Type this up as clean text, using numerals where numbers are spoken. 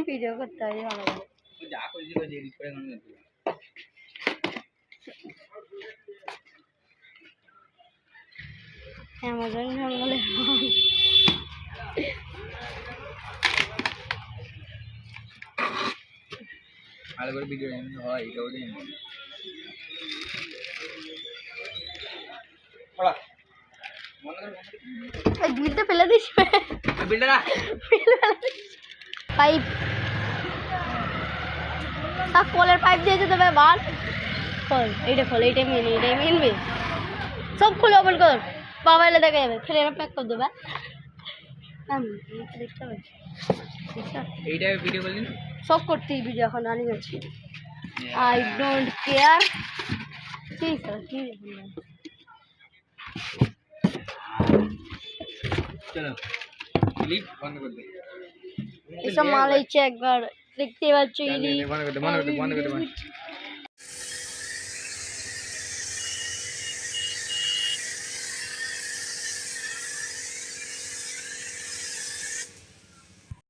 video করতে হয় ভালো লাগে যা করেছি এডিট করে মনে করতে অ্যামাজন জঙ্গলে ভালো করে ভিডিও এমনি হয় এটা ওটা বিলটা ফেলে দিস বিলটা পাইপ কলের পাইপ দিয়ে যেতে হবে বল খোল এইটাই মেন সব খুলে ওপেন কর বাবা এলে দেখা যাবে ফেলে প্যাক করে দেবে দেখতে হবে এইটা ভিডিও করলেন সব করতেই ভিডিও এখন আনি যাচ্ছি আই ডোন্ট কেয়ার ঠিক আছে চলো ক্লিপ বন্ধ করে দে এসব মাল হচ্ছে একবার দেখতে পাচ্ছ বন্ধ করে দে